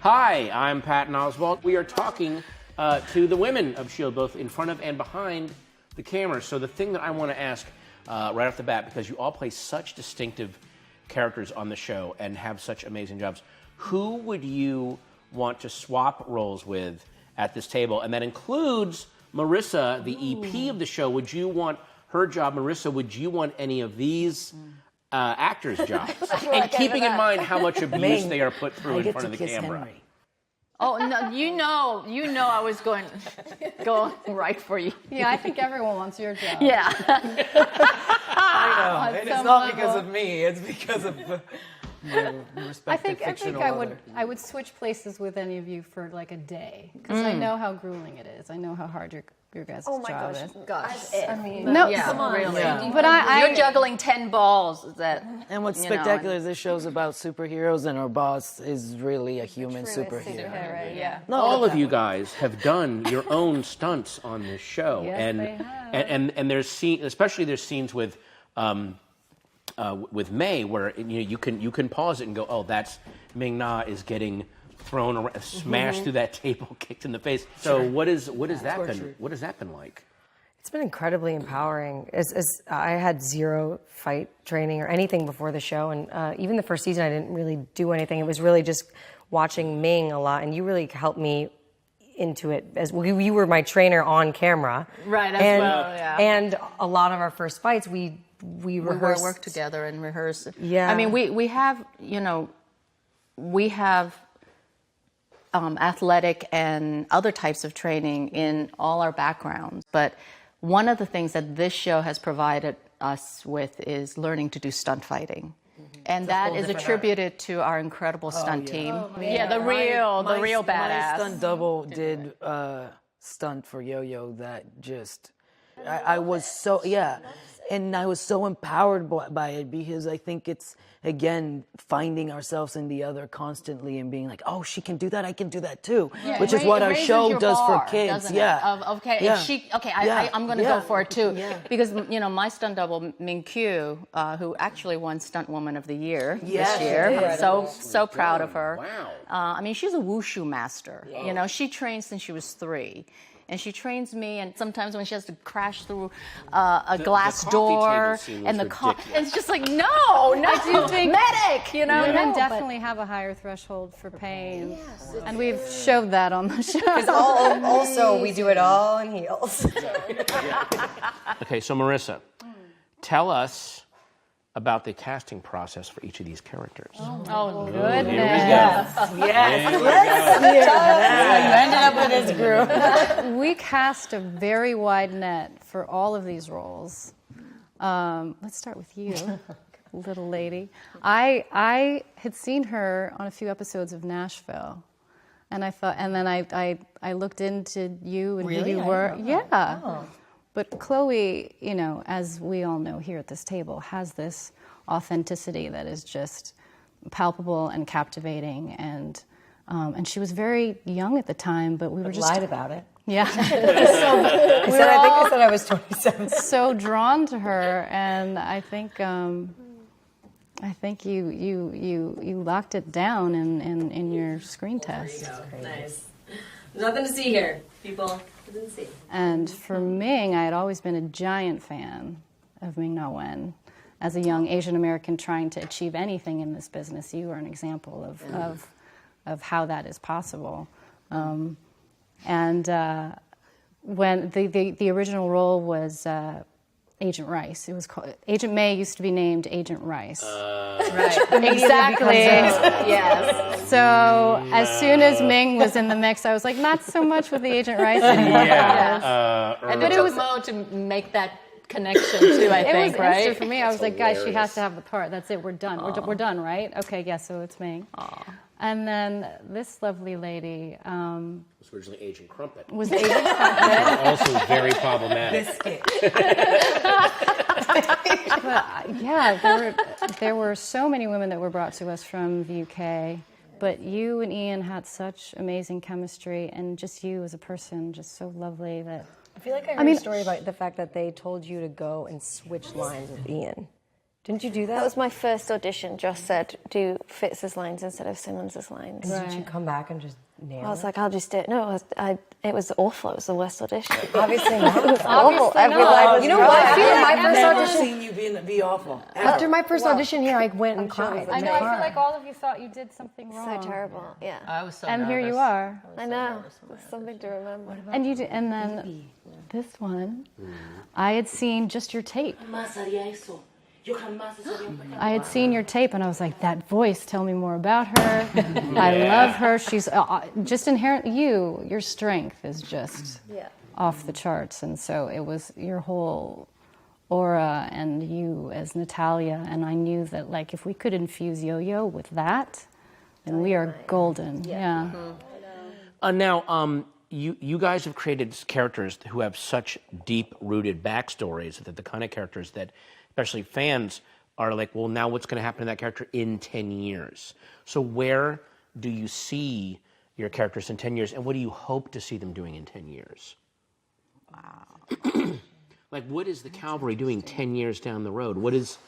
Hi, I'm Patton Oswalt. We are talking to the women of S.H.I.E.L.D., both in front of and behind the camera. So the thing that I want to ask right off the bat, because you all play such distinctive characters on the show and have such amazing jobs, who would you want to swap roles with at this table? And that includes Marissa, the EP of the show. Would you want her job? Marissa, would you want any of these actors' jobs? And keeping in mind how much abuse they are put through in front of the camera. Henry. Oh no! You know, I was going right for you. Yeah, I think everyone wants your job. Yeah. I know. And it's not because of me. It's because of my respective fictional other. I would switch places with any of you for like a day because I know how grueling it is. I know how hard your guys' job is. Gosh. I mean, no, yeah, come on, really. Yeah. But You're juggling 10 balls. And what's spectacular is this show's about superheroes, and our boss is really a human superhero. Yeah. No, all of you guys have done your own stunts on this show, Yes, and they have. and there's especially there's scenes with May where you can pause it and go, oh, that's Ming-Na is getting thrown around, smashed through that table, kicked in the face. So what has that been like? It's been incredibly empowering. As I had zero fight training or anything before the show, and even the first season I didn't really do anything. It was really just watching Ming a lot, and you really helped me into it as you were my trainer on camera. Right, And a lot of our first fights we rehearsed. work together and rehearse. Yeah. I mean, we have athletic and other types of training in all our backgrounds. But one of the things that this show has provided us with is learning to do stunt fighting. And that is attributed to our incredible stunt team. The real badass. My stunt double did stunt for Yo-Yo that just... I was so... Yeah. And I was so empowered by it because I think it's, again, finding ourselves in the other constantly and being like, oh, she can do that, I can do that too. Yeah. Which is what our show does for kids. I'm going to go for it too. Yeah. Because, my stunt double, Ming Q, who actually won Stunt Woman of the Year this year. So proud of her. Wow. I mean, she's a wushu master. Yeah. She trained since she was 3. And she trains me, and sometimes when she has to crash through a glass door, and it's just like, no, I do think medic, Women definitely have a higher threshold for pain, and we've showed that on the show. Because also we do it all in heels. Okay, so Marissa, tell us about the casting process for each of these characters. Oh goodness! Yes. You ended up with this group. We cast a very wide net for all of these roles. Let's start with you, little lady. I had seen her on a few episodes of Nashville, and I thought, and then I looked into you and who you were. Yeah. Oh. But Chloe, as we all know here at this table, has this authenticity that is just palpable and captivating. And she was very young at the time, but we were just lied about it. Yeah. I said I was 27. So drawn to her, and I think you locked it down in your screen test. Nice. There's nothing to see here, people. And for Ming, I had always been a giant fan of Ming-Na Wen. As a young Asian American trying to achieve anything in this business, you are an example of how that is possible. When the original role was Agent Rice, it was called Agent May. Used to be named Agent Rice. Right. Exactly. Yes. So as soon as Ming was in the mix, I was like, not so much with the Agent Rice anymore. Yeah. And it took Mo to make that connection too. I think, it was right? instant for me. I was like, guys, she has to have the part. That's it. We're done. We're done, right? Okay. Yeah. So it's Ming. Aww. And then this lovely lady was originally Agent Crumpet. Was Agent Crumpet. Also very problematic. But, yeah, there were so many women that were brought to us from the UK. But you and Ian had such amazing chemistry, and just you as a person, just so lovely that... I feel like I heard a story about the fact that they told you to go and switch lines with Ian. Didn't you do That that? was my first audition. Josh said, do Fitz's lines instead of Simmons's lines. Did you come back and just nail I was it? like, I'll just do it. No, it was awful. It was the worst audition. Obviously not. It was awful. Every line was You know what? I feel like my I've first never audition. seen you be awful. After my first audition here, I went and cried. I know. I feel like all of you thought you did something wrong. So terrible. Yeah. I was so And here you nervous. are. I know. It's something to remember. And you did, and then this one, I had seen just your tape. I had seen your tape, and I was like, that voice, tell me more about her. I love her. She's just inherent. Your strength is just off the charts. And so it was your whole aura and you as Natalia. And I knew that, like, if we could infuse Yo-Yo with that, then we are golden. Yeah. Now, you guys have created characters who have such deep-rooted backstories that the kind of characters that especially fans are like, well, now what's going to happen to that character in 10 years? So where do you see your characters in 10 years, and what do you hope to see them doing in 10 years? Wow. Like, what is the Cavalry doing 10 years down the road? What is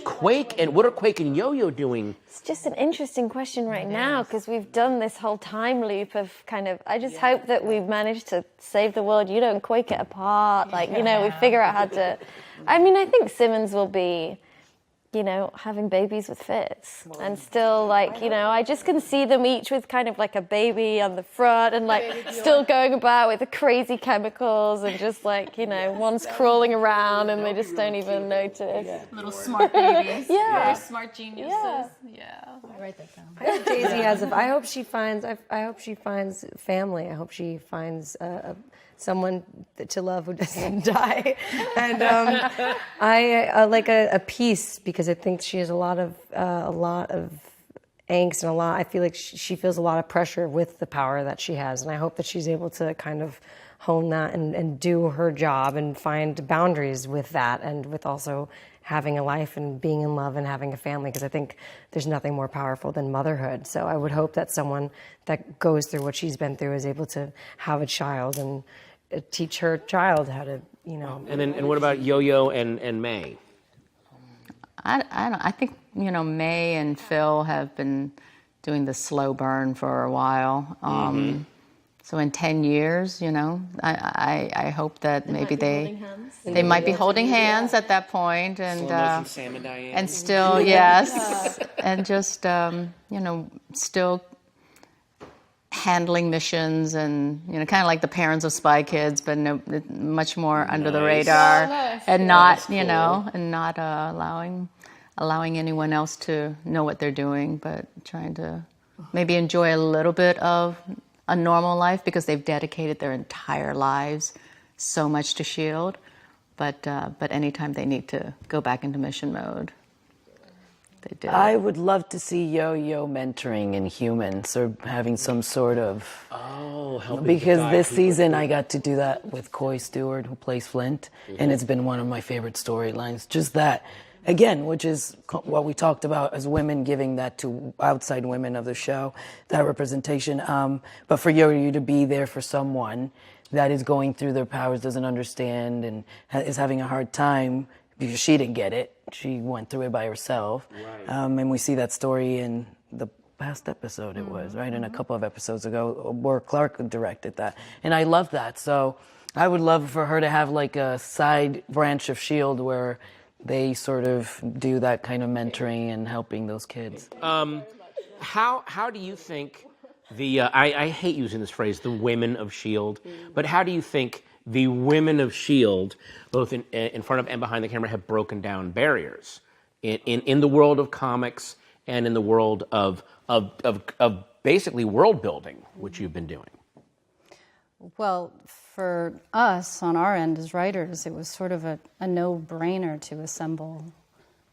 Quake, and what are Quake and Yo-Yo doing? It's just an interesting question right now because we've done this whole time loop of kind of, I just hope that we've managed to save the world. You don't Quake it apart. Like, we figure out how to, I mean, I think Simmons will be, having babies with Fitz and still like, I just can see them each with kind of like a baby on the front and like still going about with the crazy chemicals and just like, one's crawling around and they just don't even notice. Little smart babies. Yeah. Very smart geniuses. Yeah. I write that down. I hope Daisy has. I hope she finds. I hope she finds family. I hope she finds someone to love who doesn't die, and I like a peace because I think she has a lot of angst and I feel like she feels a lot of pressure with the power that she has, and I hope that she's able to kind of hone that and do her job and find boundaries with that and with also having a life and being in love and having a family, because I think there's nothing more powerful than motherhood. So I would hope that someone that goes through what she's been through is able to have a child and teach her child how to, And what about Yo-Yo and May? I think, May and Phil have been doing the slow burn for a while. So in 10 years, I hope that maybe they might be holding hands at that point, and Sam and Diane. and still yes, and just still handling missions and kind of like the parents of Spy Kids, but much more under the radar, and not and not allowing anyone else to know what they're doing, but trying to maybe enjoy a little bit of a normal life because they've dedicated their entire lives so much to S.H.I.E.L.D. But anytime they need to go back into mission mode, they do. I would love to see Yo-Yo mentoring in Humans or having some sort of... because this season I got to do that with Coy Stewart, who plays Flint, and it's been one of my favorite storylines. Just that, again, which is what we talked about as women, giving that to outside women of the show, that representation. But for Yo-Yo to be there for someone that is going through their powers, doesn't understand, and is having a hard time because she didn't get it. She went through it by herself. Right. And we see that story in the past episode, it was, right? And a couple of episodes ago, where Clark directed that. And I love that. So I would love for her to have like a side branch of S.H.I.E.L.D. where they sort of do that kind of mentoring and helping those kids. How do you think I hate using this phrase, the women of S.H.I.E.L.D., but how do you think the women of S.H.I.E.L.D., both in front of and behind the camera, have broken down barriers in the world of comics and in the world of basically world building, which you've been doing? Well, for us on our end as writers, it was sort of a no-brainer to assemble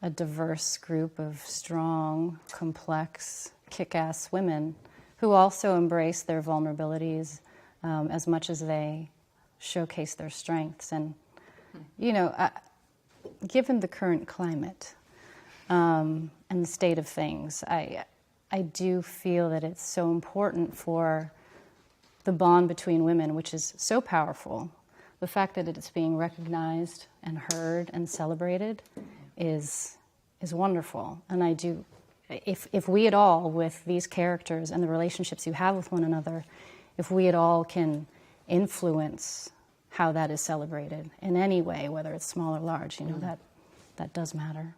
a diverse group of strong, complex, kick-ass women who also embrace their vulnerabilities as much as they showcase their strengths. And, given the current climate and the state of things, I do feel that it's so important for the bond between women, which is so powerful, the fact that it's being recognized and heard and celebrated, is wonderful. And I do, if we at all, with these characters and the relationships you have with one another, if we at all can influence how that is celebrated in any way, whether it's small or large, you know, that does matter.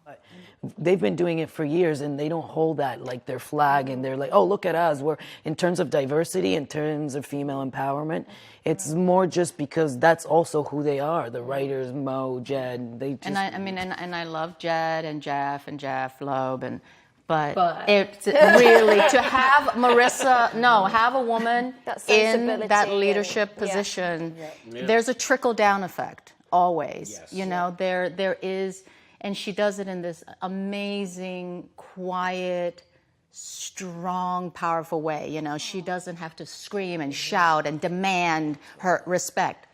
They've been doing it for years, and they don't hold that like their flag, and they're like, oh, look at us. We're, in terms of diversity, in terms of female empowerment, it's more just because that's also who they are. The writers, Mo, Jed, they just... And I love Jed and Jeff Loeb, but it's really to have Marissa, have a woman in that leadership position. There's a trickle down effect always. Yes. You know, there is, and she does it in this amazing, quiet, strong, powerful way. You know, she doesn't have to scream and shout and demand her respect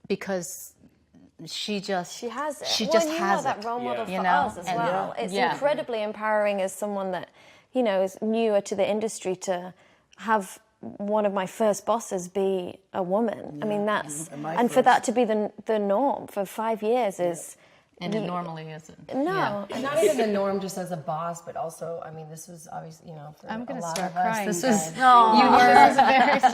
because she has it. She well, just and has that role model it, for us as well. It's incredibly empowering as someone that, you know, is newer to the industry to have one of my first bosses be a woman. I mean, that's and for that to be the norm for 5 years is. And it normally isn't. No. It's not even the norm just as a boss, but also, I mean, this was obviously, you know, for I'm going a to lot start of us. crying. This guys. is,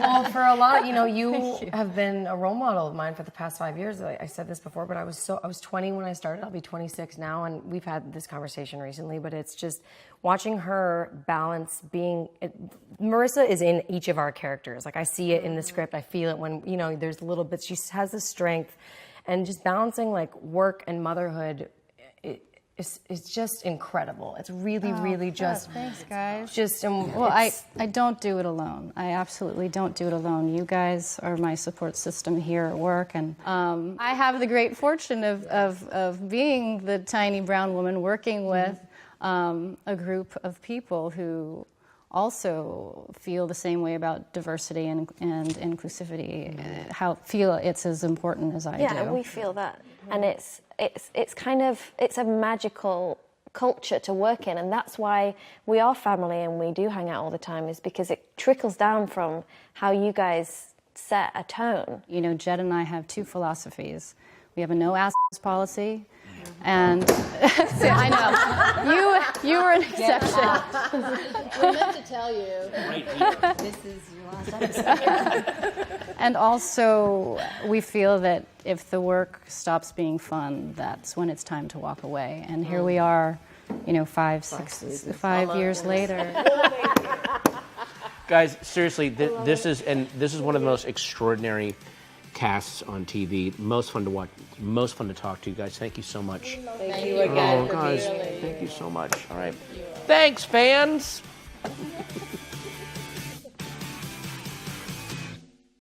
well, for a lot, you know, you have been a role model of mine for the past 5 years. I said this before, but I was 20 when I started. I'll be 26 now, and we've had this conversation recently, but it's just watching her balance Marissa is in each of our characters. Like, I see it in the script. I feel it when, you know, there's little bits. She has the strength. And just balancing like work and motherhood is just incredible. It's really, really just. Thanks, guys. Just well, I don't do it alone. I absolutely don't do it alone. You guys are my support system here at work, and I have the great fortune of being the tiny brown woman working with a group of people who also feel the same way about diversity and inclusivity, feel it's as important as I do. Yeah, we feel that. And it's kind of, it's a magical culture to work in, and that's why we are family and we do hang out all the time, is because it trickles down from how you guys set a tone. You know, Jed and I have two philosophies. We have a no ass policy, and I know you were an exception. We meant to tell you. This is your last episode. And also, we feel that if the work stops being fun, that's when it's time to walk away. And here we are, you know, 5 years later. Guys, seriously, this is one of the most extraordinary casts on TV. Most fun to watch, most fun to talk to you guys. Thank you so much. Thank you again. Guys, thank you so much. All right. Thanks, fans.